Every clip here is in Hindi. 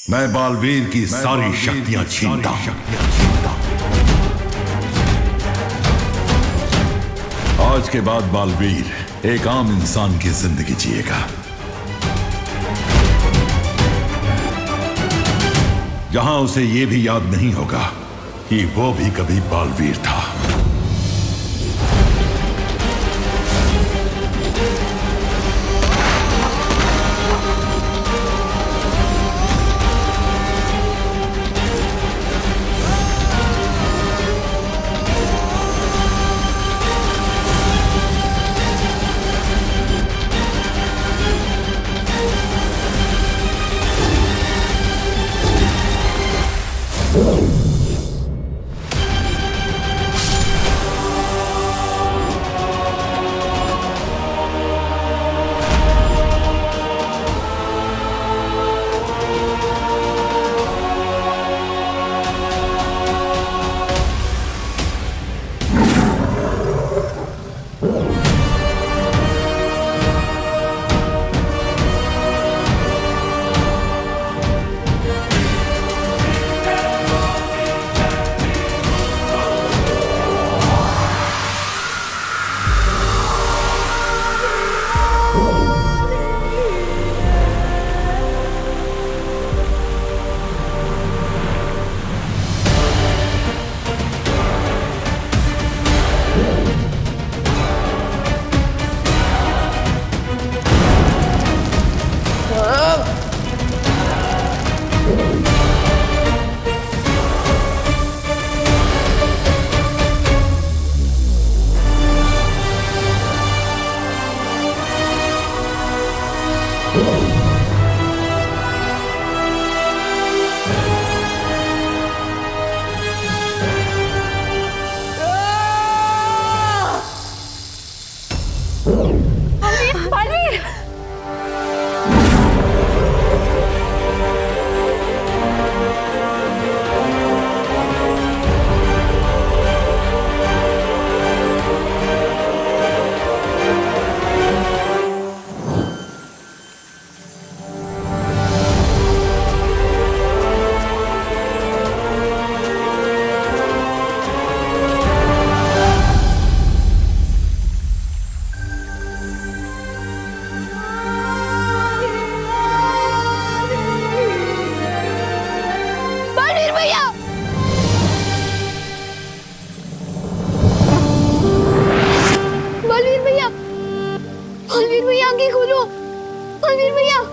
मैं बालवीर की सारी शक्तियां छीनता हूं। आज के बाद बालवीर एक आम इंसान की जिंदगी जिएगा। जहां उसे यह भी याद नहीं होगा कि वो भी कभी बालवीर था।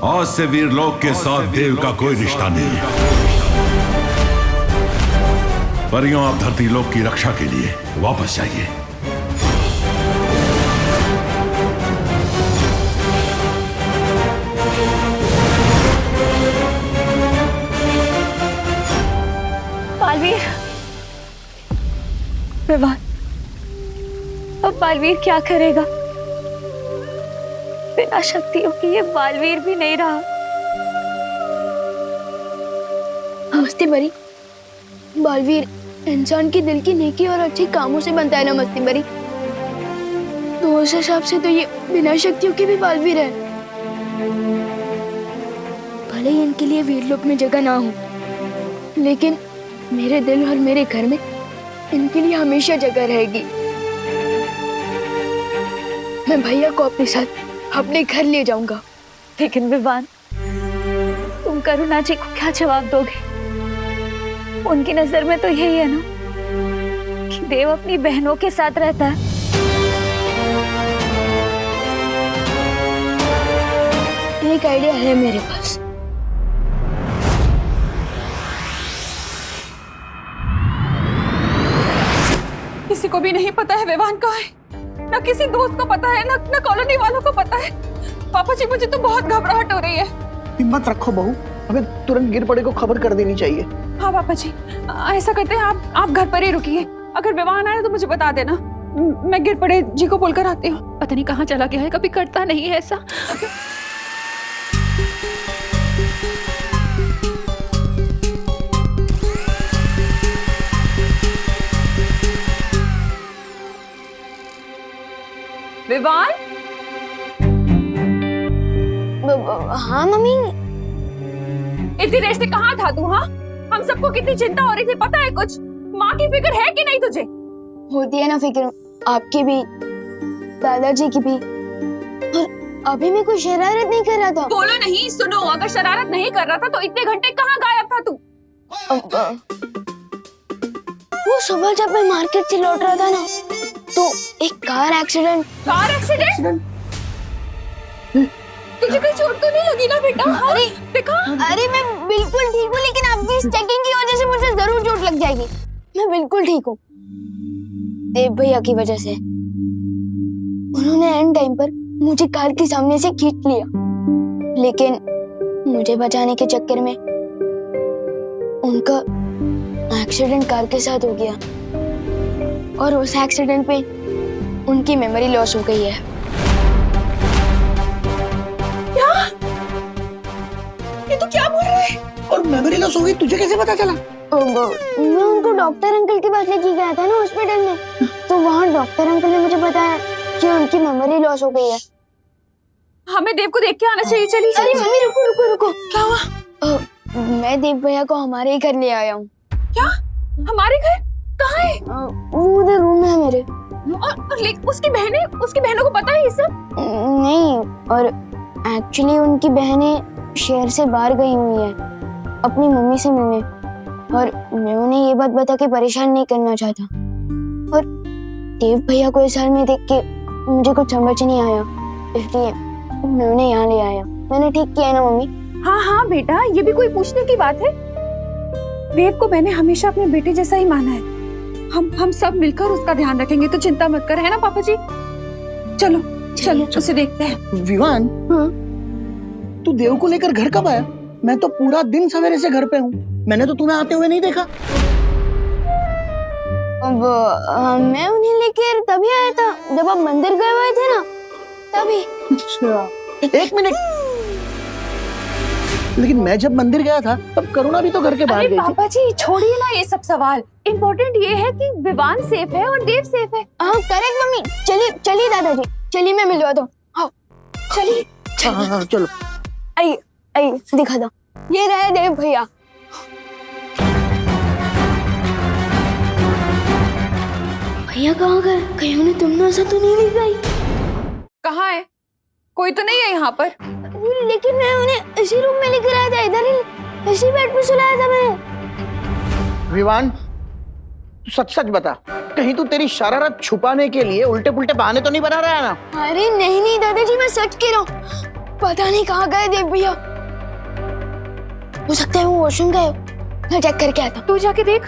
आज से वीरलोक के साथ देव का कोई रिश्ता नहीं है। परियों, आप धरती लोक की रक्षा के लिए वापस जाइए। बालवीर, विवान, अब बालवीर क्या करेगा? बिना शक्तियों की ये बालवीर भी नहीं रहा। मस्ती बरी, बालवीर इंसान की दिल की नेकी और अच्छे कामों से बनता है ना मस्ती बरी। तो उस हिसाब से तो ये बिना शक्तियों के भी बालवीर है। भले ही इनके लिए वीरलोक में जगह ना हो, लेकिन मेरे दिल और मेरे घर में इनके लिए हमेशा जगह रहेगी। मैं भैया को अपने साथ अपने घर ले जाऊंगा। लेकिन विवान, तुम करुणा जी को क्या जवाब दोगे? उनकी नजर में तो यही है ना कि देव अपनी बहनों के साथ रहता है। एक आइडिया है मेरे पास। किसी को भी नहीं पता है विवान कहाँ है, ना किसी दोस्त को पता है, ना कॉलोनी वालों को पता है। पापा जी, मुझे तो बहुत घबराहट हो रही है। हिम्मत रखो बहू, हमें तुरंत गिर पड़े को खबर कर देनी चाहिए। हाँ पापा जी, ऐसा करते हैं, आप घर पर ही रुकिए। अगर विवान आए तो मुझे बता देना, मैं गिर पड़े जी को बोलकर आती हूँ। पता नहीं कहाँ चला गया है, कभी करता नहीं है ऐसा। विवान? हाँ मम्मी। इतनी देर से कहाँ था तू? हाँ, हम सबको कितनी चिंता हो रही थी, पता है कुछ? माँ की फिक्र है कि नहीं तुझे? होती है ना फिक्र, आपकी भी, दादाजी की भी। और अभी मैं कोई शरारत नहीं कर रहा था। बोलो नहीं, सुनो, अगर शरारत नहीं कर रहा था तो इतने घंटे कहाँ गायब था तू? वो सुबह जब मैं मार्केट से लौट रहा था ना, तो एक कार एक्सीडेंट। Car accident? तुझे कोई चोट तो नहीं लगी ना बेटा? अरे देखा, अरे मैं बिल्कुल ठीक हूँ, लेकिन आपकी इस चेकिंग की वजह से मुझे जरूर चोट लग जाएगी। मैं बिल्कुल ठीक हूँ, देव भैया की वजह से। उन्होंने एंड टाइम पर मुझे कार के सामने से खींच लिया, लेकिन मुझे बचाने के चक्कर में उनका एक्सीडेंट कार के साथ हो गया, और उस एक्सीडेंट पे उनकी मेमोरी लॉस हो गई है। क्या? ये तो क्या बोल रहे हैं? और मेमोरी लॉस हो गई, तुझे कैसे पता चला? मैं उनको डॉक्टर अंकल के पास लेके गया था ना हॉस्पिटल में, तो वहाँ डॉक्टर अंकल ने मुझे बताया कि उनकी मेमोरी लॉस हो गई है। हमें देव को देख के आना चाहिए। चलिए अरे मम्मी रुको रुको रुको। क्या हुआ? मैं देव भैया को हमारे ही घर ले आया हूँ। क्या? हमारे घर? कहाँ है? वो उधर रूम में है मेरे। और उसकी बहनों को पता है ये सब? नहीं, और एक्चुअली उनकी बहनें शहर से बाहर गई हुई है अपनी मम्मी से मिलने, और मैं उन्हें ये बात बता के परेशान नहीं करना चाहता। और देव भैया को इस हाल में देख के मुझे कुछ समझ नहीं आया, इसलिए मैं उन्हें यहाँ ले आया। मैंने ठीक किया ना मम्मी? हाँ हाँ बेटा, ये भी कोई पूछने की बात है? देव को मैंने हमेशा अपने बेटे जैसा ही माना है। हम सब मिलकर उसका ध्यान रखेंगे, तो चिंता मत कर, है ना पापा जी? चलो चलो उसे देखते हैं। विवान, तू देव को लेकर घर कब आया? मैं तो पूरा दिन सवेरे से घर पे हूँ, मैंने तो तुम्हें आते हुए नहीं देखा। अब मैं उन्हें लेकर तभी आया था जब आप मंदिर गए हुए थे ना, तभी। अच्छा, एक मिनट, लेकिन मैं जब मंदिर गया था तब करुणा भी तो घर के बाहर गई थी। पापा जी छोड़िए ना ये सब सवाल, इम्पोर्टेंट ये है कि विवान सेफ है और देव सेफ है। हाँ करेक्ट मम्मी। चलिए चलिए दादाजी, चलिए मैं मिलवा दूँ। हाँ चलिए हाँ, चलो। आइए आइए दिखा दो, ये रहे देव भैया। भैया कहाँ गए? कहीं उन्हें तुमने सा तो नहीं दिख गई? कहाँ है? कोई तो नहीं है यहाँ पर। लेकिन मैं उन्हें इसी रूम में लेकर आया था, इधर ही इसी बेड पे सुलाया था मैंने। विवान, तू सच सच बता, कहीं तू तेरी शरारत छुपाने के लिए उल्टे पुल्टे बहाने तो नहीं बना रहा है ना? अरे नहीं नहीं दादाजी, मैं सच कह रहा हूँ। पता नहीं कहाँ गए देव भैया, हो सकता है वो वॉशरूम गए। मैं चेक करके आता। तू जाके देख,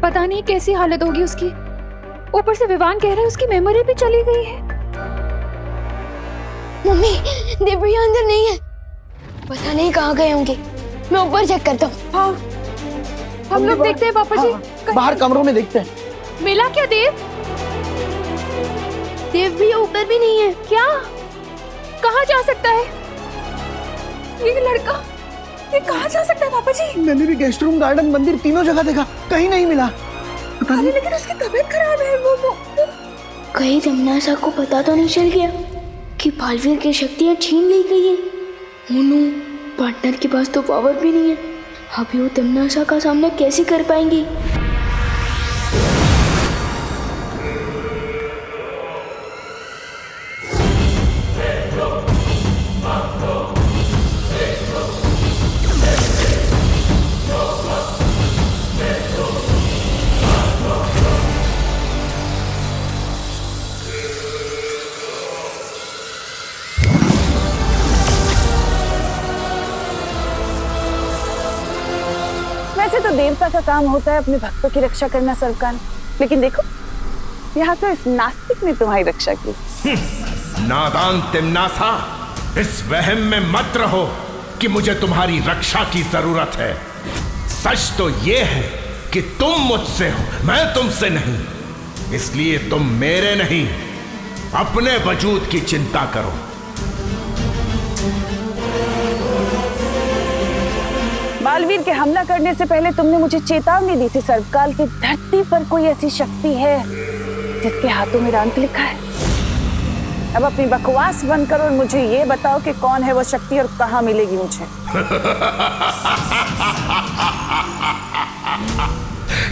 पता नहीं कैसी हालत होगी उसकी। ऊपर से विवान कह रहा है उसकी मेमोरी भी चली गई है। मम्मी, देव भैया अंदर नहीं है, पता नहीं कहाँ गए होंगे। मैं ऊपर चेक करता हूँ। हाँ, हम लोग देखते हैं पापा जी। बाहर कमरों में देखते हैं। मिला क्या देव? देव भैया ऊपर भी नहीं है। क्या? कहाँ जा सकता है ये लड़का? ये कहाँ जा सकता है पापा जी? मैंने भी गेस्ट रूम, गार्डन, मंदिर तीनों जगह देखा, कहीं नहीं मिला। पता नहीं, लेकिन उसकी तबीयत खराब है। वो कहीं तमन्ना को पता तो नहीं चल गया कि बालवीर की शक्तियाँ छीन ली गई है? मोनू, पार्टनर के पास तो पावर भी नहीं है, अभी वो तमन्ना का सामना कैसे कर पाएंगी? वैसे तो देवता का काम होता है अपने भक्तों की रक्षा करना सरकार, लेकिन देखो यहाँ तो इस नास्तिक ने तुम्हारी रक्षा की। नादान तिम्नासा, इस वहम में मत रहो कि मुझे तुम्हारी रक्षा की जरूरत है। सच तो ये है कि तुम मुझसे हो, मैं तुमसे नहीं। इसलिए तुम मेरे नहीं, अपने वजूद की चिंता करो। बालवीर के हमला करने से पहले तुमने मुझे चेतावनी दी थी सर्वकाल की धरती पर कोई ऐसी शक्ति है जिसके हाथों में अंत लिखा है। अब अपनी बकवास बंद करो और मुझे ये बताओ कि कौन है वो शक्ति और कहाँ मिलेगी मुझे।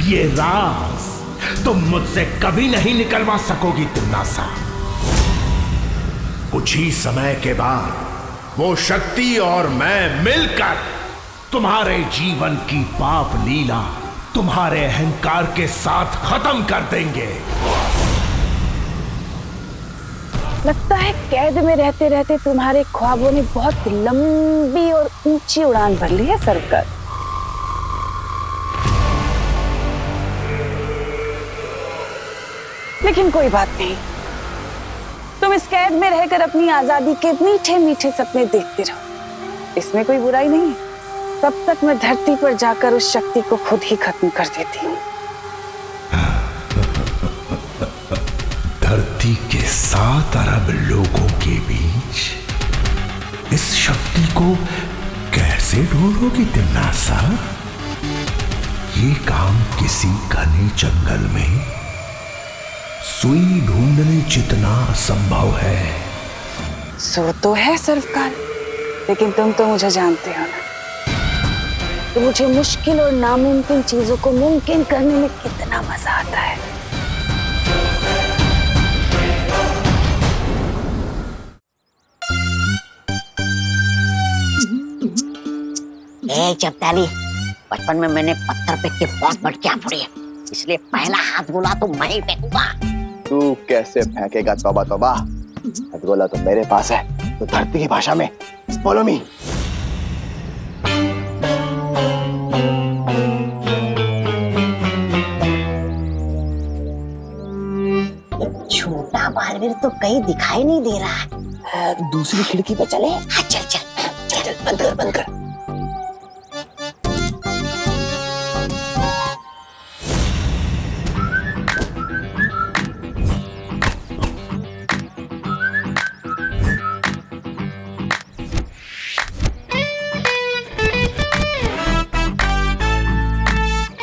ये राज तुम मुझसे कभी नहीं निकलवा सकोगी तिम्नासा। कुछ ही समय के बाद वो शक्ति और मैं मिलकर तुम्हारे जीवन की पाप लीला तुम्हारे अहंकार के साथ खत्म कर देंगे। लगता है कैद में रहते रहते तुम्हारे ख्वाबों ने बहुत लंबी और ऊंची उड़ान भर ली है सरकार। लेकिन कोई बात नहीं, तुम इस कैद में रहकर अपनी आजादी के मीठे मीठे सपने देखते रहो, इसमें कोई बुराई नहीं है। तब तक मैं धरती पर जाकर उस शक्ति को खुद ही खत्म कर देती हूँ। धरती के 7 अरब लोगों के बीच इस शक्ति को कैसे ढूंढोगी तिम्नासा? ये काम किसी घने जंगल में सुई ढूंढने जितना असंभव है। सो तो है सरकार, लेकिन तुम तो मुझे जानते हो ना, तो मुझे मुश्किल और नामुमकिन चीजों को मुमकिन करने में कितना मजा आता है। ए चपटाली, बचपन में मैंने पत्थर फेंक के बहुत मटकियां फोड़ी है, इसलिए पहला हाथ गोला तो मैं ही फेंकूंगा। तू कैसे फेंकेगा? तौबा तौबा, हाथ गोला तो मेरे पास है। तो धरती की भाषा में फॉलो मी। छोटा बालवीर तो कहीं दिखाई नहीं दे रहा है। दूसरी खिड़की पे चले। हाँ, चल चल चल चल, बंद कर बंद कर।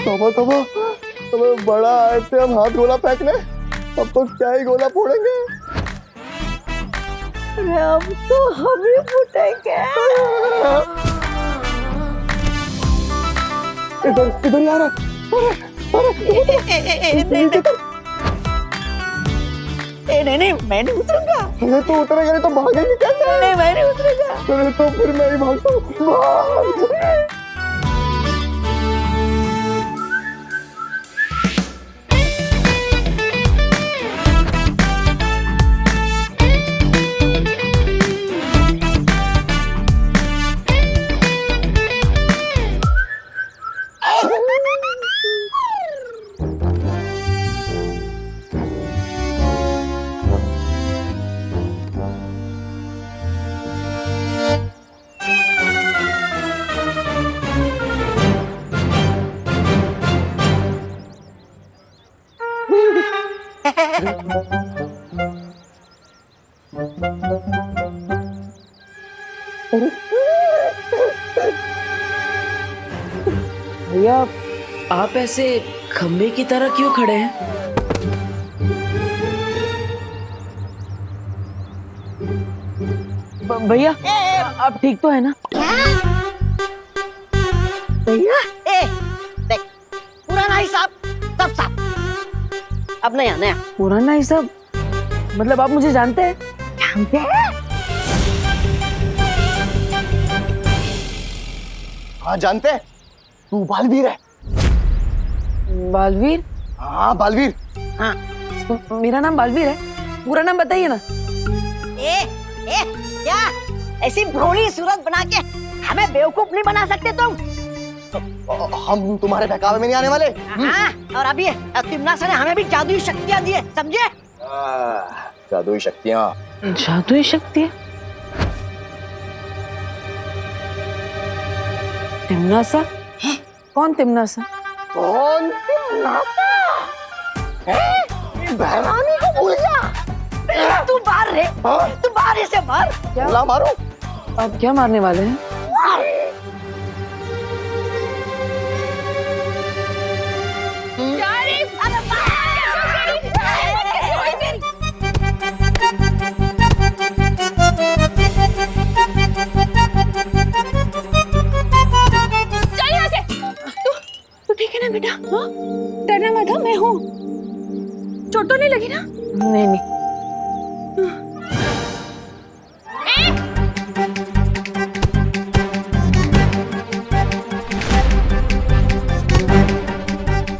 तौबा तौबा, तुम्हें बड़ा आए थे हम हाथ गोला फेंकने, अब तो क्या ही गोला फोड़ेंगे। अब तो हम ही फूटेंगे। इधर इधर यार, नहीं मैं नहीं उतरूंगा। अरे तो उतरेगा नहीं तो भागेंगे कैसे? नहीं मैं नहीं उतरूंगा। अरे तो फिर मैं ही भागता हूँ। भैया, आप ऐसे खंबे की तरह क्यों खड़े हैं? भैया, आप ठीक तो है ना? भैया, देख, पुराना हिसाब सब साफ, अब नया नया। पुराना हिसाब मतलब आप मुझे जानते हैं? जानते हैं? हाँ जानते हैं, तू बालवीर है। बालवीर? हाँ बालवीर। हाँ। मेरा नाम बालवीर है, पूरा नाम बताइए ना। क्या ऐसी भोली सूरत बना के हमें बेवकूफ नहीं बना सकते तुम? हम तुम्हारे बहकावे में नहीं आने वाले। हाँ, और अभी तिम्नासा ने हमें भी जादुई शक्तियाँ दी है, समझे? जादुई शक्तियाँ? जादुई शक्तियाँ? तिम्नासा? कौन तिम्नासा? कौन तिम्नासा? बहरानी को भूल जा। तू बाहर रे, तू बाहर से बाहर। क्या मारू? आप क्या मारने वाले हैं? बेटा? हाँ, डरना मत, हाँ, मैं हूँ। चोट तो नहीं लगी ना? नहीं नहीं।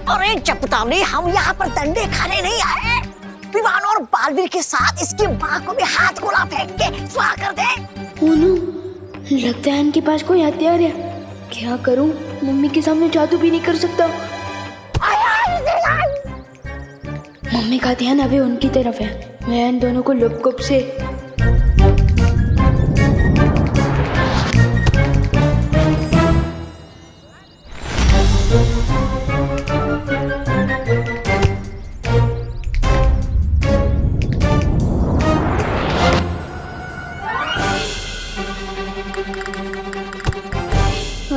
अरे चपताली, हम यहाँ पर डंडे खाने नहीं आए। विवान और बालवीर के साथ इसकी माँ को भी हाथ गोला फेंक के स्वाहा कर दे। मोनू, लगता है इनके पास कोई हथियार है। क्या करूं? मम्मी के सामने जादू भी नहीं कर सकता। मम्मी का ध्यान अभी उनकी तरफ है। मैं इन दोनों को लुप-गुप से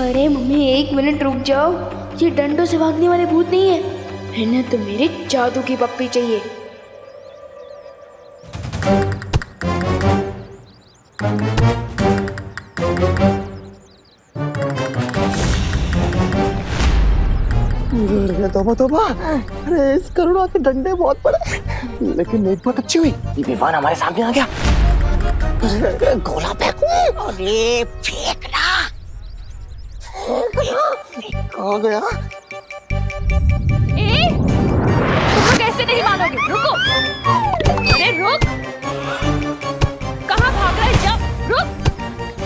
अरे मम्मी, 1 मिनट रुक जाओ। ये डंडों से भागने वाले भूत नहीं है, इन्हें तो मेरी जादू की पप्पी चाहिए। तोबा तोबा, अरे इस करुणा के डंडे बहुत बड़े, लेकिन नींद बहुत अच्छी हुई। विवान हमारे सामने आ गया। गोला फेंकू? अरे फेंकना। कहाँ गया? तुम कैसे नहीं मानोगे? रुको, अरे रुक, कहाँ भाग रहा है? जब रुक।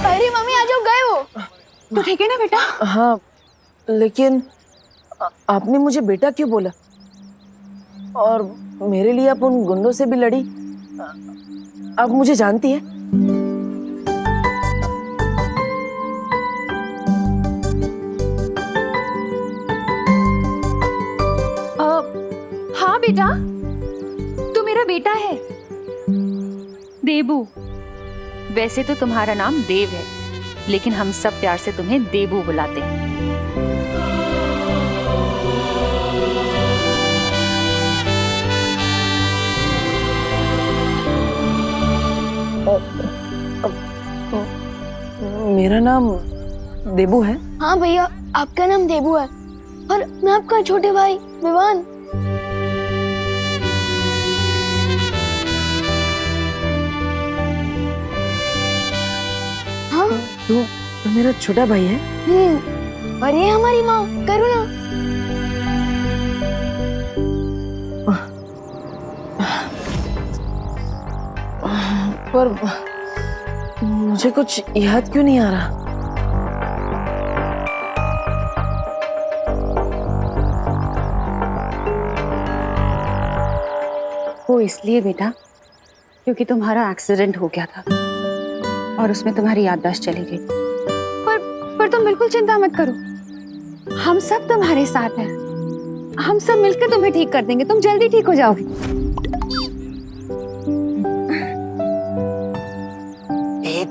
अरे मम्मी, आ जाओ, गए वो। तो ठीक है ना बेटा? हाँ, लेकिन आपने मुझे बेटा क्यों बोला? और मेरे लिए आप उन गुंडों से भी लड़ी। आप मुझे जानती है? हाँ बेटा, तू मेरा बेटा है, देबू। वैसे तो तुम्हारा नाम देव है, लेकिन हम सब प्यार से तुम्हें देबू बुलाते हैं। मेरा नाम देबू है। हाँ भैया, आपका नाम देबू है और मैं आपका छोटे भाई विवान। हाँ, तो मेरा छोटा भाई है। और ये हमारी माँ करुणा। पर मुझे कुछ याद क्यों नहीं आ रहा? वो इसलिए बेटा क्योंकि तुम्हारा एक्सीडेंट हो गया था और उसमें तुम्हारी याददाश्त चली गई। पर तुम बिल्कुल चिंता मत करो, हम सब तुम्हारे साथ हैं। हम सब मिलकर तुम्हें ठीक कर देंगे, तुम जल्दी ठीक हो जाओगे।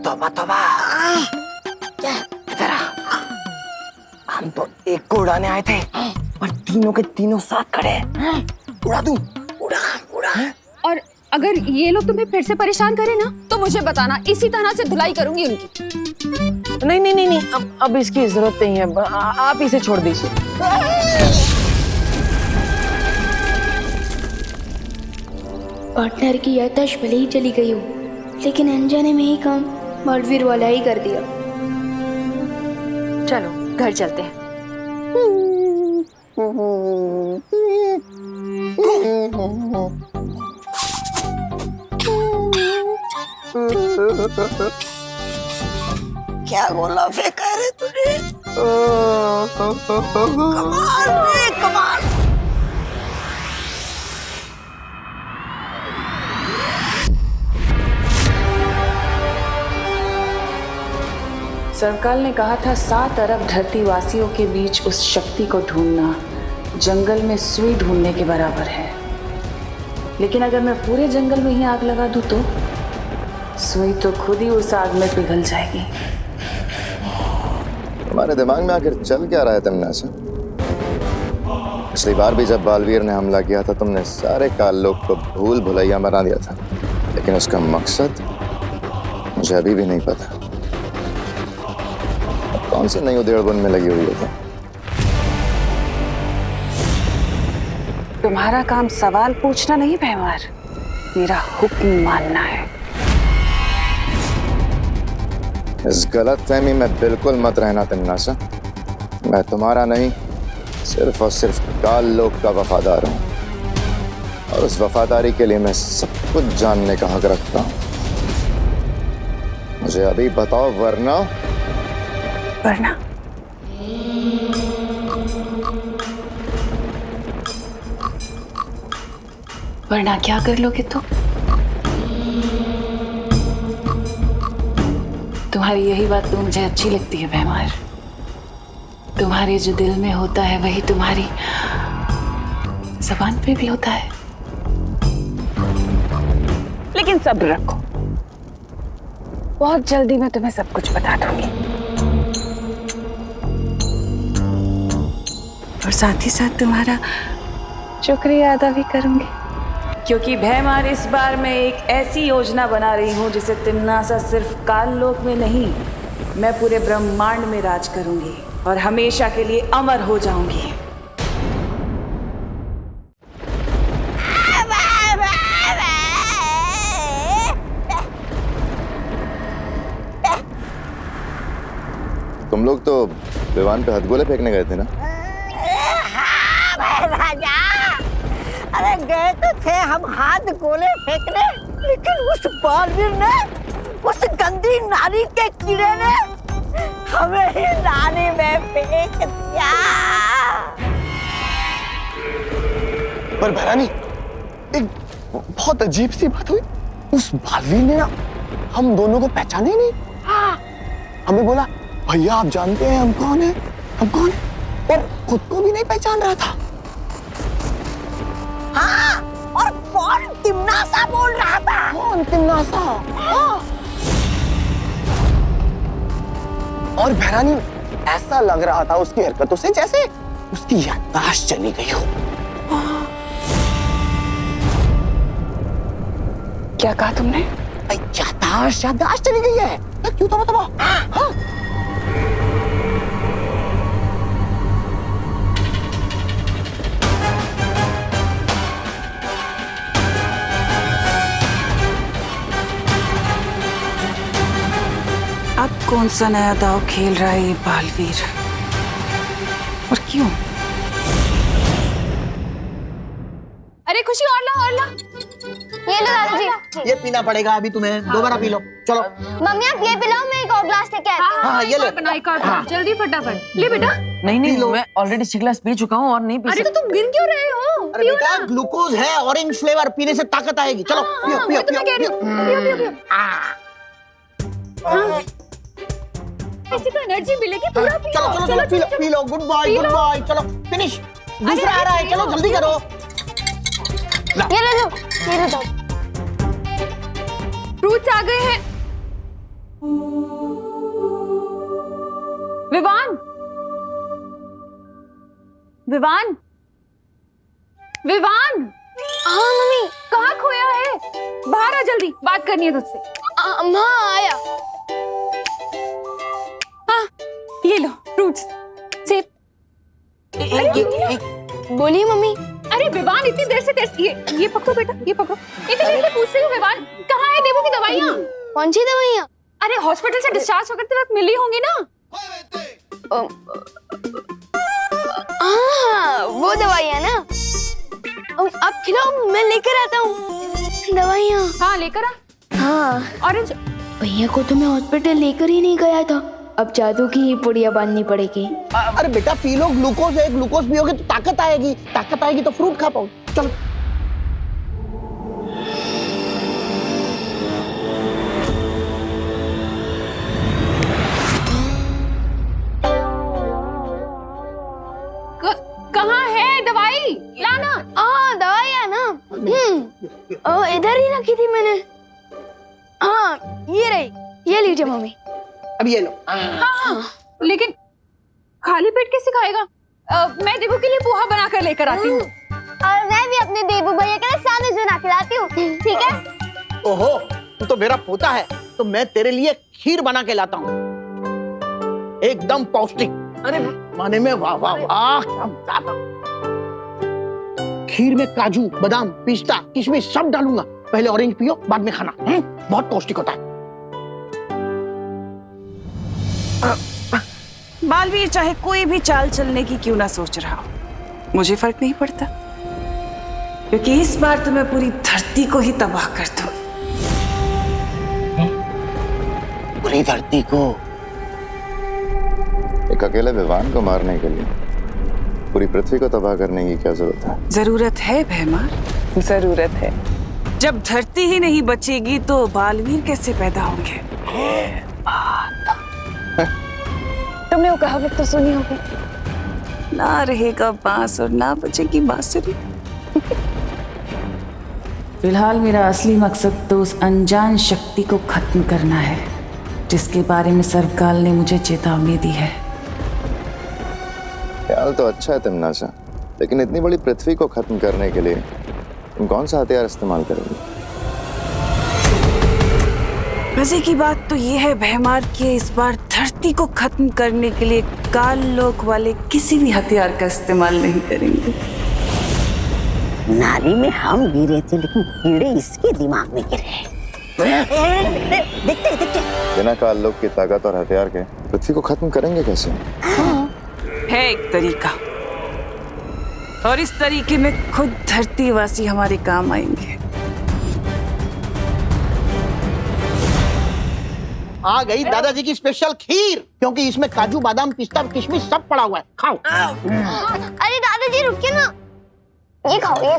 तोबा तोबा, इधर आ। हम तो एक को उड़ाने आए थे और तीनों के तीनों साथ खड़े हैं। उड़ा दूं? उड़ा उड़ा। और अगर ये लोग तुम्हें फिर से परेशान करें ना, तो मुझे बताना, इसी तरह से धुलाई करूंगी उनकी। नहीं नहीं नहीं नहीं, अब इसकी जरूरत नहीं है। आप इसे छोड़ दीजिए। पार्टनर की याददाश्त भले ही चली गई हो, लेकिन अनजाने में ही काम बालवीर वाला ही कर दिया। चलो घर चलते हैं। क्या गोला फेंका रे तूने? कमाल रे कमाल। सरकार ने कहा था 7 अरब धरती वासियों के बीच उस शक्ति को ढूंढना जंगल में सुई ढूंढने के बराबर है। लेकिन अगर मैं पूरे जंगल में ही आग लगा दूं तो सुई तो खुद ही उस आग में पिघल जाएगी। तुम्हारे दिमाग में आखिर चल क्या रहा है तमन्नासा? पिछली बार भी जब बालवीर ने हमला किया था तुमने सारे काल लोग को भूल भुलैया बना दिया था, लेकिन उसका मकसद मुझे अभी भी नहीं पता। कौन सी नई उधेड़बुन में लगी हुई है? तुम्हारा काम सवाल पूछना नहीं भैमार, मेरा हुक्म मानना है। इस गलतफहमी में बिल्कुल मत रहना तिन्नासा। मैं तुम्हारा नहीं, सिर्फ और सिर्फ काल लोक का वफादार हूं, और उस वफादारी के लिए मैं सब कुछ जानने का हक रखता हूं। मुझे अभी बताओ, वरना वरना क्या कर लोगे तुम? तुम्हारी यही बात तो मुझे अच्छी लगती है भैमार। तुम्हारे जो दिल में होता है वही तुम्हारी जबान पे भी होता है। लेकिन सब्र रखो, बहुत जल्दी मैं तुम्हें सब कुछ बता दूंगी, और साथ ही साथ तुम्हारा शुक्रिया अदा भी करूंगी, क्योंकि भैमार इस बार मैं एक ऐसी योजना बना रही हूं जिसे तिन्नासा सिर्फ काल लोक में नहीं, मैं पूरे ब्रह्मांड में राज करूंगी और हमेशा के लिए अमर हो जाऊंगी। तुम लोग तो विवान पे हथगोले फेंकने गए थे ना? हाँ राजा, अरे गए तो थे हम हाथ गोले फेंकने, लेकिन उस बालवीर ने, उस गंदी नारी के कीड़े ने हमें ही नाली में फेंक दिया। पर भैरानी, एक बहुत अजीब सी बात हुई। उस बालवीर ने ना हम दोनों को पहचाने ही नहीं। हमें बोला, भैया आप जानते हैं हम कौन है, हम कौन है, और खुद को भी नहीं पहचान रहा था। हाँ, और कौन तिम्नासा बोल रहा था? कौन तिम्नासा? हाँ। और भैरानी, ऐसा लग रहा था उसकी हरकतों से जैसे उसकी याददाश्त चली गई हो। क्या कहा तुमने? याददाश्त चली गई है। क्यों तबा? हाँ। अब कौन सा नया दाव खेल रहा है ये बालवीर, और क्यों? अरे खुशी, और ला और ला। ये लो दादाजी। ये पीना पड़ेगा अभी तुम्हें, दोबारा पी लो। चलो मम्मी आप ये पिलाओ, मैं एक और ग्लास लेके आती हूँ। हाँ, ये ले। बनाई कर जल्दी फटाफट। ले बेटा। नहीं, मैं ऑलरेडी 6 ग्लास पी चुका हूँ और नहीं पी अरे तो तुम गिन क्यों रहे हो? अरे बेटा, ग्लूकोज है, ऑरेंज फ्लेवर, पीने से ताकत आएगी। चलो पियो पियो पियो। ऐसी तो एनर्जी मिलेगी, पूरा पियो। चलो चलो चलो पी लो। Goodbye goodbye. चलो फिनिश, दूसरा आ रहा है, चलो जल्दी करो। ये ले लो, ये ले दो। फ्रूट्स आ गए हैं। विवान, विवान, विवान। हाँ मम्मी। कहाँ खोया है? बाहर आ जल्दी, बात करनी है तुझसे। हाँ आया। हाँ, ये लो फ्रूट्स, सेब। बोलिए मम्मी। अरे विवान, इतनी देर से टेस्ट ये पकड़ो बेटा, ये पकड़ो। इतनी देर से पूछ रही हूँ विवान, कहाँ है देवो की दवाइयाँ? कौन सी दवाइयाँ? अरे हॉस्पिटल से डिस्चार्ज होकर वक्त मिली होंगी ना? हाँ, वो दवाइयाँ ना। अब खिलाओ, मैं लेकर आता हूँ दवाइयाँ। हाँ लेकर आ। हाँ। ऑरेंज। भैया को तो मैं हॉस्पिटल लेकर ही नहीं गया था, अब जादू की ही पुड़िया बांधनी पड़ेगी। अरे बेटा पी लो, ग्लूकोज है, ग्लूकोज पियोगे तो ताकत आएगी, ताकत आएगी तो फ्रूट खा पाओ। चलो कहाँ है दवाई? लाना। दवाइयाँ ना, इधर ही रखी थी मैंने। हाँ ये रही, ये लीजिए मम्मी। अब ये लो। हाँ, लेकिन खाली पेट कैसे खाएगा? मैं देवू के लिए पोहा बना कर लेकर आती हूँ। और मैं भी अपने देवू भैया के लिए सैंडविच बना के लाती हूँ, ठीक है? ओहो, तू तो मेरा पोता है, तो मैं तेरे लिए खीर बना के लाता हूँ, एकदम पौष्टिक। अरे माने में वाह वाह वाह, क्या मजा आता। खीर में काजू, बादाम, पिस्ता, किशमिश सब डालूंगा। पहले ऑरेंज पियो, बाद में खाना। बहुत पौष्टिक होता है। बालवीर चाहे कोई भी चाल चलने की क्यों ना सोच रहा हो, मुझे फर्क नहीं पड़ता, क्योंकि इस बार तो मैं पूरी धरती को ही तबाह कर दूं। पूरी धरती को? एक अकेले विवान को मारने के लिए पूरी पृथ्वी को तबाह करने की क्या जरूरत है? जरूरत है भैमार, जरूरत है। जब धरती ही नहीं बचेगी तो बालवीर कैसे पैदा होंगे? तुमने वो कहावत तो सुनी होगी, ना रहेगा बांस और ना बचेगी बांसुरी। फिलहाल मेरा असली मकसद तो उस अनजान शक्ति को खत्म करना है जिसके बारे में सर्वकाल ने मुझे चेतावनी दी है। ख्याल तो अच्छा है तिम्नासा, लेकिन इतनी बड़ी पृथ्वी को खत्म करने के लिए तुम कौन सा हथियार इस्तेमाल करोगे? मजे की बात तो ये है भैमार कि इस बार धरती को खत्म करने के लिए काल लोक वाले किसी भी हथियार का इस्तेमाल नहीं करेंगे। नाली में हम गिरे थे, लेकिन कीड़े इसके दिमाग में गिरे। देखते बिना काल लोक की ताकत और हथियार के पृथ्वी को खत्म करेंगे कैसे? है एक तरीका, और इस तरीके में खुद धरतीवासी हमारे काम आएंगे। आ गई दादाजी की स्पेशल खीर, क्योंकि इसमें काजू, बादाम, पिस्ता, किशमिश सब पड़ा हुआ है। खाओ। अरे दादाजी रुकिए ना, ये खाओ ये।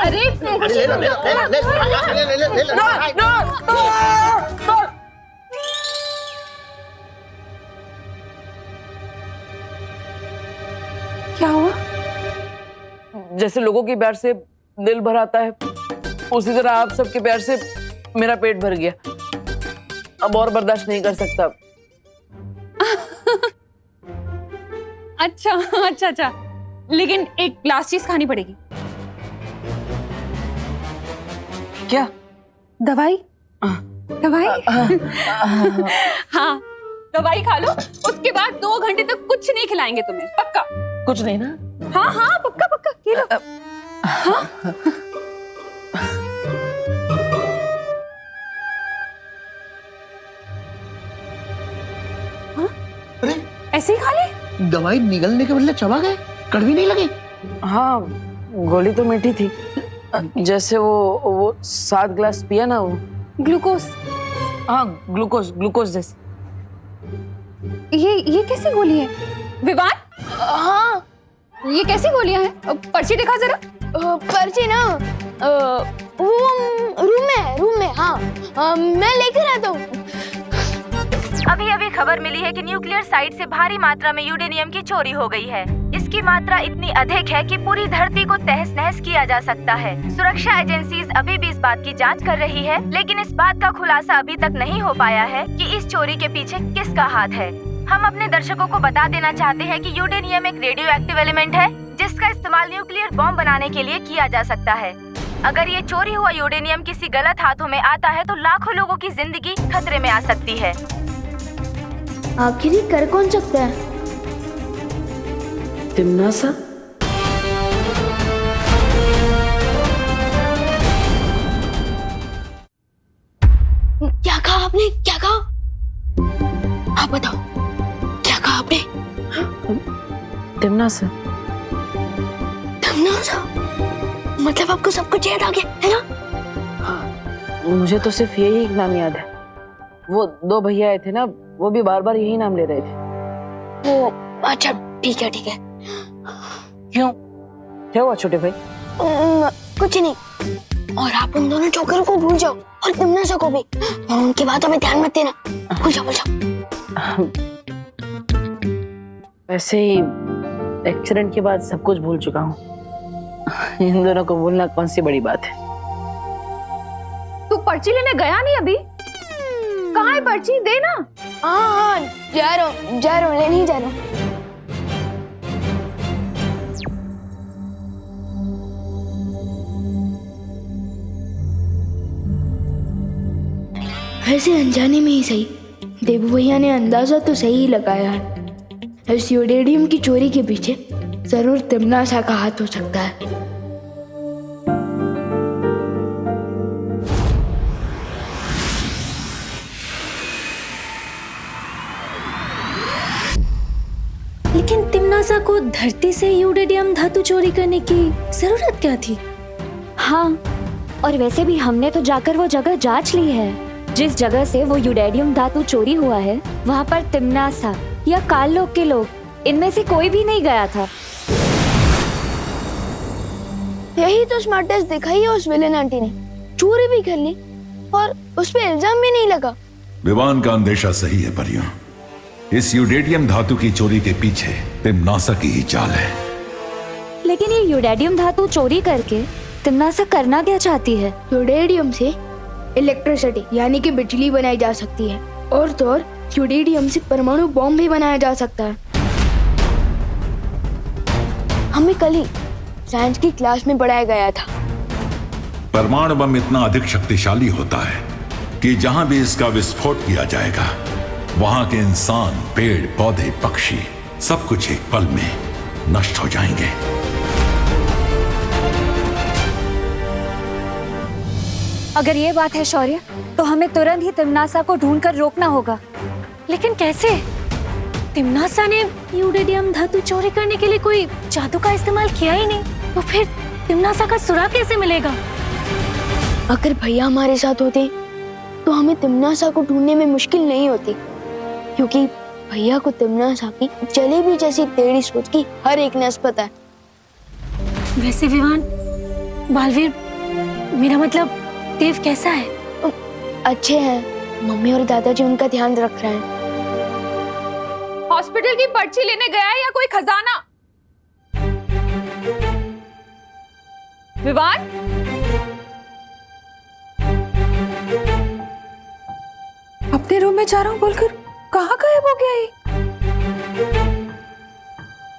अरे ले लो, ले लो, ले लो, ले लो, ले लो। क्या हुआ? जैसे लोगों के प्यार से दिल भर आता है, उसी तरह आप सबके प्यार से मेरा पेट भर गया। अब और बर्दाश्त नहीं कर सकता। अच्छा अच्छा अच्छा, लेकिन एक लास्ट चीज खानी पड़ेगी। क्या? दवाई? दवाई? हाँ, दवाई खा लो, उसके बाद 2 घंटे तक कुछ नहीं खिलाएंगे तुम्हें, पक्का? कुछ नहीं ना? हाँ हाँ, पक्का पक्का, ये लो। हाँ? अरे ऐसे ही खा ले? दवाई निगलने के बदले चबा गए, कड़वी नहीं लगी? हाँ, गोली तो मीठी थी, जैसे वो 7 ग्लास पिया ना वो। ग्लूकोज? हाँ, ग्लूकोज जैसे। ये कैसी गोली है विवान? हाँ, ये कैसी गोलियां हैं? पर्ची दिखा जरा। पर्ची ना वो रूम में। हाँ, मैं लेकर आता हूँ। अभी अभी खबर मिली है कि न्यूक्लियर साइट से भारी मात्रा में यूरेनियम की चोरी हो गई है। इसकी मात्रा इतनी अधिक है कि पूरी धरती को तहस नहस किया जा सकता है। सुरक्षा एजेंसीज अभी भी इस बात की जांच कर रही है, लेकिन इस बात का खुलासा अभी तक नहीं हो पाया है कि इस चोरी के पीछे किसका हाथ है। हम अपने दर्शकों को बता देना चाहते हैं कि यूरेनियम एक रेडियो एक्टिव एलिमेंट है, जिसका इस्तेमाल न्यूक्लियर बॉम्ब बनाने के लिए किया जा सकता है। अगर ये चोरी हुआ यूरेनियम किसी गलत हाथों में आता है तो लाखों लोगों की जिंदगी खतरे में आ सकती है। आखिर ये कर कौन सकता है? तिम्नासा? क्या कहा आपने? क्या कहा? आप बताओ, क्या कहा आपने? तिम्नासा? तिम्नासा? मतलब आपको सब कुछ याद आ गया है ना? मुझे तो सिर्फ यही एक नाम याद है। वो 2 भैया आए थे ना, वो भी बार बार यही नाम ले रहे थे। वो अच्छा, ठीक है। क्यों? क्या हुआ छोटे भाई? कुछ नहीं। और आप उन दोनों चौकरों को भूल जाओ, और तिम्नासा को भी, और उनकी बातों में ध्यान मत देना। भूल जाओ। वैसे ही एक्सीडेंट के बाद सब कुछ भूल चुका हूँ। इन दोनों को भूलना कौन सी बड़ी बात है। तू पर्ची लेने गया नहीं अभी? कहाँ है पर्ची? दे ना। हाँ, जा रहा हूँ, लेने ही जा रहा हूँ। वैसे अनजाने में ही सही, देवू भैया ने अंदाजा तो सही ही लगाया है। इस यूरेनियम की चोरी के पीछे जरूर तिम्नासा का हाथ हो सकता है। लेकिन तिम्नासा को धरती से यूरेनियम धातु चोरी करने की जरूरत क्या थी? हाँ, और वैसे भी हमने तो जाकर वो जगह जांच ली है। जिस जगह से वो यूरेनियम धातु चोरी हुआ है वहाँ पर तिम्नासा या काल लोक के लोग इनमें से कोई भी नहीं गया था। यही तो स्मार्टेस्ट दिखाई है उस विलेन आंटी ने। चोरी भी कर ली और उस पे इल्जाम भी नहीं लगा। विवान का अंदेशा सही है परियों। इस यूरेनियम धातु की चोरी के पीछे तिम्नासा की ही चाल है। लेकिन ये यूरेनियम धातु चोरी करके तिम्नासा करना क्या चाहती है? यूरेनियम से इलेक्ट्रिसिटी यानी कि बिजली बनाई जा सकती है, और तो और यूरेनियम से परमाणु बॉम्ब भी बनाया जा सकता है। हमें कल ही साइंस की क्लास में पढ़ाया गया था। परमाणु बम इतना अधिक शक्तिशाली होता है कि जहां भी इसका विस्फोट किया जाएगा वहां के इंसान, पेड़ पौधे, पक्षी सब कुछ एक पल में नष्ट हो जाएंगे। अगर ये बात है शौर्य, तो हमें तुरंत ही तिम्नासा को ढूंढकर रोकना होगा। लेकिन कैसे? तिम्नासा ने यूरेनियम धातु चोरी करने के लिए कोई जादू का इस्तेमाल किया ही नहीं, तो फिर तिम्नासा का सुराग कैसे मिलेगा? अगर भैया हमारे साथ होते तो हमें तिम्नासा को ढूंढने में मुश्किल नहीं होती, क्योंकि भैया को तिम्नासा की जलेबी जैसी टेढ़ी सोच की हर एक नस पता है। वैसे विवान, बालवीर, मेरा मतलब देव कैसा है? अच्छे हैं। मम्मी और दादाजी उनका ध्यान रख रहे हैं। हॉस्पिटल की पर्ची लेने गया है या कोई खजाना? विवान, अपने रूम में जा रहा हूँ बोलकर कहाँ गायब हो गया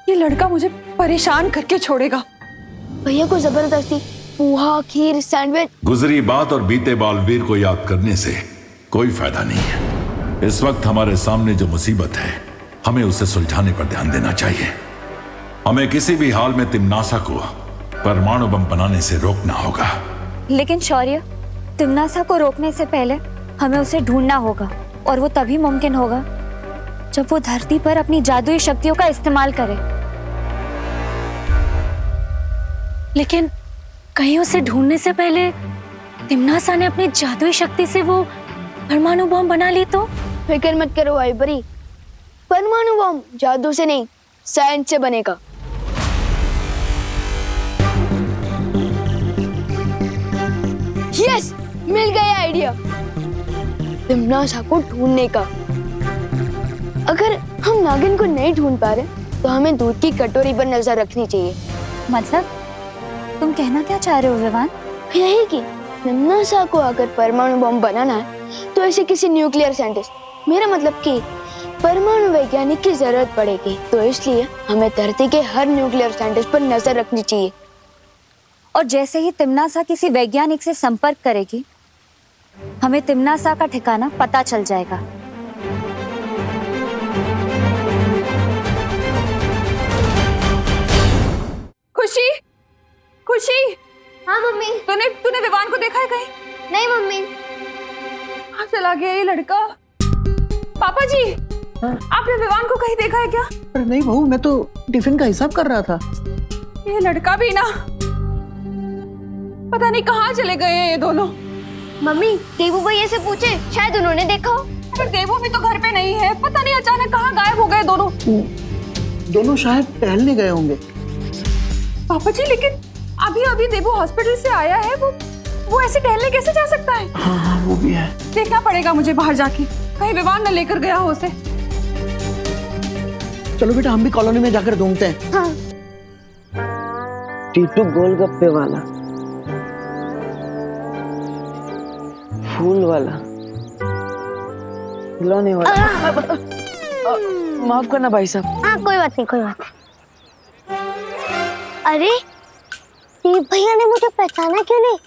ये लड़का मुझे परेशान करके छोड़ेगा। भैया को जबरदस्ती पोहा, खीर, सैंडविच। गुजरी बात और बीते बालवीर को याद करने से कोई फायदा नहीं है। इस वक्त हमारे सामने जो मुसीबत है हमें उसे सुलझाने पर ध्यान देना चाहिए। हमें किसी भी हाल में तिम्नासा को परमाणु बम बनाने से रोकना होगा। लेकिन शौर्य, तिम्नासा को रोकने से पहले हमें उसे ढूंढना होगा, और वो तभी मुमकिन होगा जब वो धरती पर अपनी जादुई शक्तियों का इस्तेमाल करे। लेकिन कहीं उसे ढूंढने से पहले तिम्नासा ने अपनी जादुई शक्ति से वो परमाणु बम बना ली तो? फिक्र मत करो भाई परी, परमाणु बम जादू से नहीं, साइंस से बनेगा। यस, मिल गया आइडिया तिम्नासा को ढूंढने का। अगर हम नागिन को नहीं ढूंढ पा रहे तो हमें दूध की कटोरी पर नजर रखनी चाहिए। मतलब तुम कहना क्या चाह रहे हो विवान? यही कि तिम्नासा को अगर परमाणु बम बनाना है तो ऐसे किसी न्यूक्लियर साइंटिस्ट, मेरा मतलब कि परमाणु वैज्ञानिक की जरूरत पड़ेगी। तो इसलिए हमें धरती के हर न्यूक्लियर साइंटिस्ट पर नजर रखनी चाहिए। और जैसे ही तिम्नासा किसी वैज्ञानिक से संपर्क करेगी, हमें तिम्नासा का ठिकाना पता चल जाएगा। खुशी, खुशी। हाँ मम्मी। तूने विवान को देखा है कहीं? नहीं मम्मी। कहाँ चला गया ये लड़का? पापा जी, आपने विवान को कहीं देखा है क्या? अरे नहीं बहू, मैं तो टिफिन का हिसाब कर रहा था। ये लड़का भी ना, पता नहीं कहाँ चले गए हैं ये दोनों। मम्मी, देवू भैया से पूछे, शायद उन्होंने देखा हो। पर देवू भी तो घर पे नहीं है, पता नहीं अचानक कहाँ गायब हो गए दोनों। दोनों शायद टहलने गए होंगे। पापा जी, लेकिन अभी अभी देवू हॉस्पिटल से आया है, वो ऐसे टहलने कैसे जा सकता है? हाँ, वो भी है। देखना पड़ेगा मुझे बाहर जाके, कहीं विवान न लेकर गया हो उसे। चलो बेटा, हम भी कॉलोनी में जाकर ढूंढते हैं। हाँ। टीटू गोलगप्पे वाला, फूल वाला, खिलौने वाला। माफ करना भाई साहब। हाँ, कोई बात नहीं, कोई बात नहीं। अरे देव भैया ने मुझे पहचाना क्यों नहीं?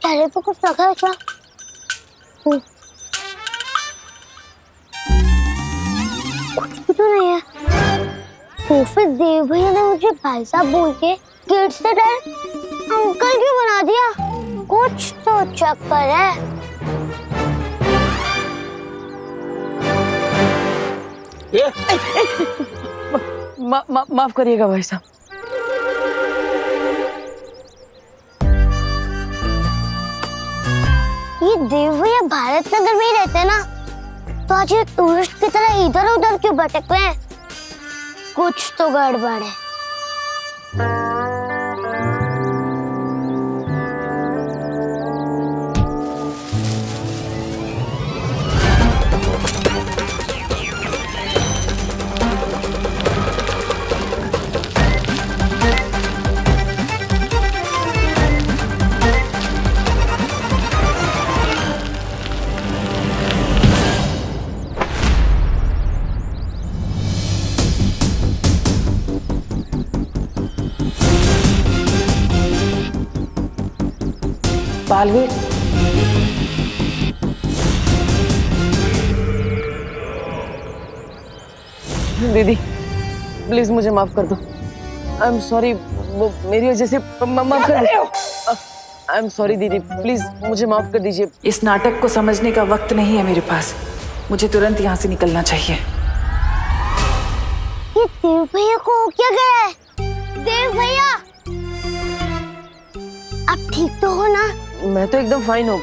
चेहरे पे कुछ लगा है क्या? तो फिर देव भैया ने मुझे भाई साहब बोल के गेट से डायरेक्ट अंकल क्यों बना दिया? कुछ तो चक्कर है। माफ करिएगा भाई साहब। ये देव भैया भारत नगर में ही रहते हैं ना, तो आज ये टूरिस्ट की तरह इधर उधर क्यों भटक रहे हैं? कुछ तो गड़बड़ है। बालवीर, दीदी प्लीज मुझे माफ कर दो। आई एम सॉरी, वो मेरी वजह से माफ कर दो। आई एम सॉरी दीदी, प्लीज मुझे माफ कर दीजिए। इस नाटक को समझने का वक्त नहीं है मेरे पास। मुझे तुरंत यहाँ से निकलना चाहिए। ये देव भैया को क्या गया है? देव भैया, आप ठीक तो हो ना? मैं तो एकदम फाइन हूँ।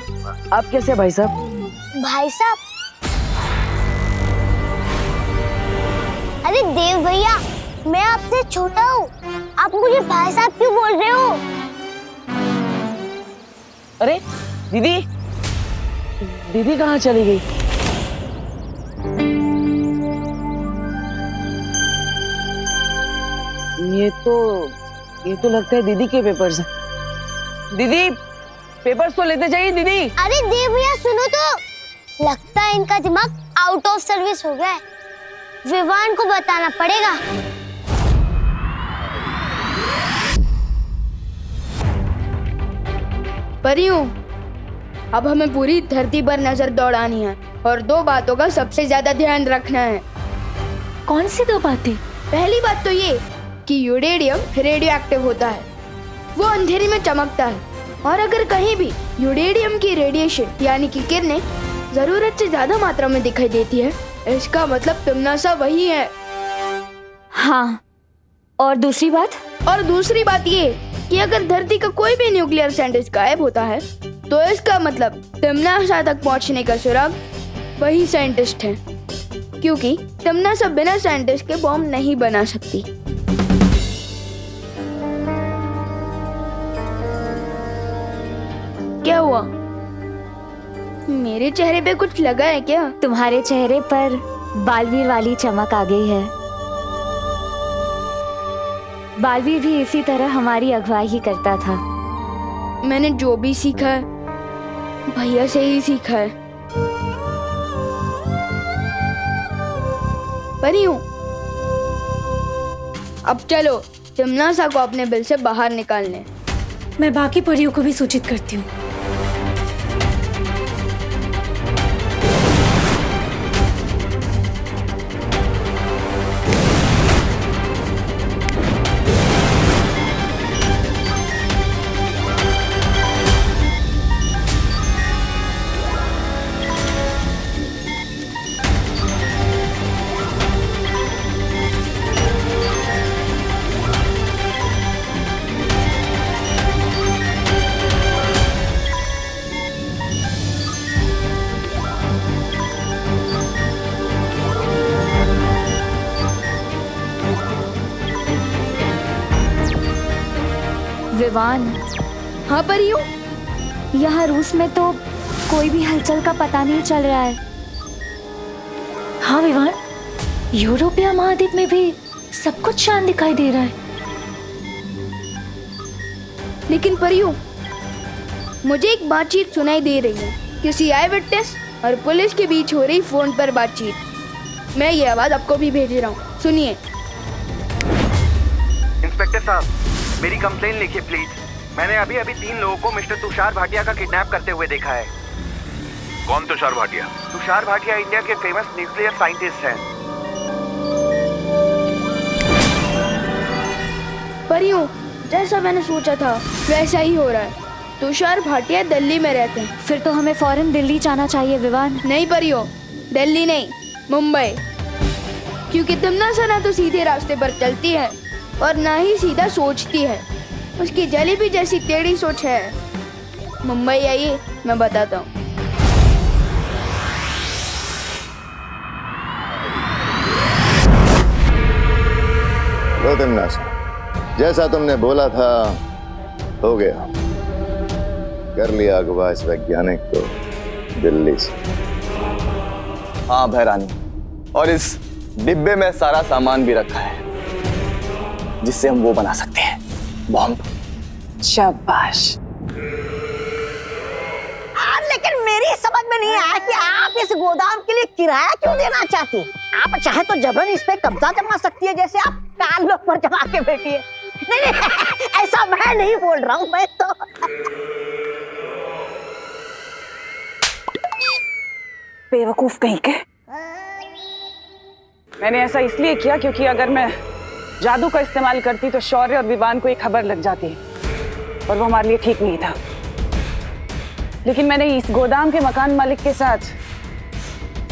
आप कैसे हैं भाई साहब? भाई साहब? अरे देव भैया, मैं आपसे छोटा हूँ, आप मुझे भाई साहब क्यों बोल रहे हो? अरे दीदी, दीदी कहाँ चली गई? ये तो लगता है दीदी के पेपर्स हैं। दीदी पेपर्स तो लेते जाइए दीदी। अरे देव भैया सुनो तो, लगता है इनका दिमाग आउट ऑफ सर्विस हो गया है। विवान को बताना पड़ेगा। परियों, अब हमें पूरी धरती पर नजर दौड़ानी है और 2 बातों का सबसे ज्यादा ध्यान रखना है। कौन सी 2 बातें? पहली बात तो ये कि यूरेडियम रेडियो एक्टिव होता है, वो अंधेरे में चमकता है, और अगर कहीं भी यूरेडियम की रेडिएशन यानी कि किरणें जरूरत से ज्यादा मात्रा में दिखाई देती है, इसका मतलब तिम्नासा वही है। हाँ, और दूसरी बात? और दूसरी बात ये कि अगर धरती का कोई भी न्यूक्लियर साइंटिस्ट गायब होता है, तो इसका मतलब तिम्नासा तक पहुंचने का सुराग वही साइंटिस्ट है, क्योंकि तिम्नासा बिना साइंटिस्ट के बॉम्ब नहीं बना सकती। क्या हुआ? मेरे चेहरे पे कुछ लगा है क्या? तुम्हारे चेहरे पर बालवीर वाली चमक आ गई है। बालवीर भी इसी तरह हमारी अगुवाई ही करता था। मैंने जो भी सीखा है भैया से ही सीखा है। परियों, अब चलो तिम्नासा को अपने बिल से बाहर निकालने। मैं बाकी परियों को भी सूचित करती हूँ। विवान। हाँ परियों, यहाँ रूस में तो कोई भी हलचल का पता नहीं चल रहा है। हाँ विवान, यूरोपीय महाद्वीप में भी सब कुछ शांत दिखाई दे रहा है। लेकिन परियों, मुझे एक बातचीत सुनाई दे रही है, किसी आई विटनेस और पुलिस के बीच हो रही फोन पर बातचीत। मैं ये आवाज आपको भी भेज रहा हूँ, सुनिए। इंस्पेक्टर साहब, मेरी कंप्लेन लिखिए प्लीज। मैंने अभी 3 लोगों को मिस्टर तुषार भाटिया का किडनैप करते हुए देखा है। कौन तुषार भाटिया? तुषार भाटिया इंडिया के फेमस न्यूक्लियर साइंटिस्ट हैं। परियों, जैसा मैंने सोचा था वैसा ही हो रहा है। तुषार भाटिया दिल्ली में रहते हैं। फिर तो हमें फौरन दिल्ली जाना चाहिए विवान। नहीं परियों, दिल्ली नहीं, मुंबई। क्योंकि तिम्नासा ना तो सीधे रास्ते पर चलती है और ना ही सीधा सोचती है। उसकी जलेबी जैसी टेढ़ी सोच है। मुंबई आइए, मैं बताता हूँ। लो तिम्नासा, जैसा तुमने बोला था हो गया। कर लिया अगवा इस वैज्ञानिक को दिल्ली से। हाँ भैरानी, और इस डिब्बे में सारा सामान भी रखा है जिससे हम वो बना सकते हैं, बॉम्ब। शाबाश। लेकिन मेरी समझ में नहीं आया कि आप इस गोदाम के लिए किराया क्यों देना चाहती हैं? आप चाहे तो जबरन इस पे कब्जा जमा सकती है, जैसे आप काल लोग पर जमा के बैठी है। नहीं, ऐसा मैं नहीं बोल रहा हूँ। मैं तो बेवकूफ कहीं के। मैंने ऐसा इसलिए किया क्योंकि अगर मैं जादू का इस्तेमाल करती तो शौर्य और विवान को एक खबर लग जाती और वो हमारे लिए ठीक नहीं था। लेकिन मैंने इस गोदाम के मकान मालिक के साथ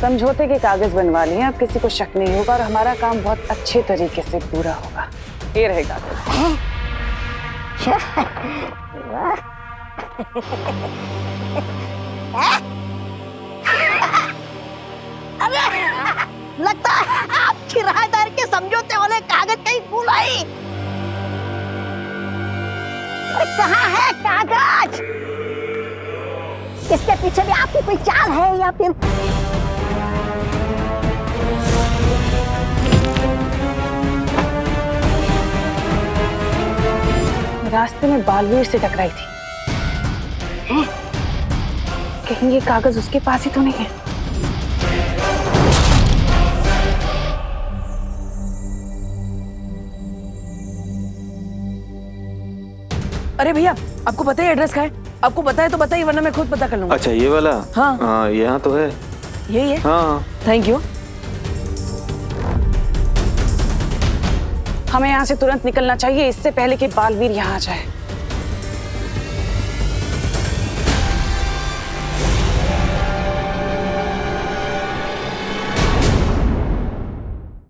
समझौते के कागज बनवा लिए। अब किसी को शक नहीं होगा और हमारा काम बहुत अच्छे तरीके से पूरा होगा। ये रहे कागज। अरे लगता है आप किराएदार के समझौते वाले कागज कहीं भूल आई। अरे कहाँ है कागज? इसके पीछे भी आपकी कोई चाल है या फिर? रास्ते में बालवीर से टकराई थी। कहीं ये कागज उसके पास ही तो नहीं है? अरे भैया, आपको पता है एड्रेस का है? आपको पता है तो बताइए, वरना मैं खुद पता कर लूंगा। अच्छा ये वाला? हाँ यहाँ तो है। यही है? हाँ थैंक यू। हमें यहाँ से तुरंत निकलना चाहिए, इससे पहले कि बालवीर यहाँ आ जाए।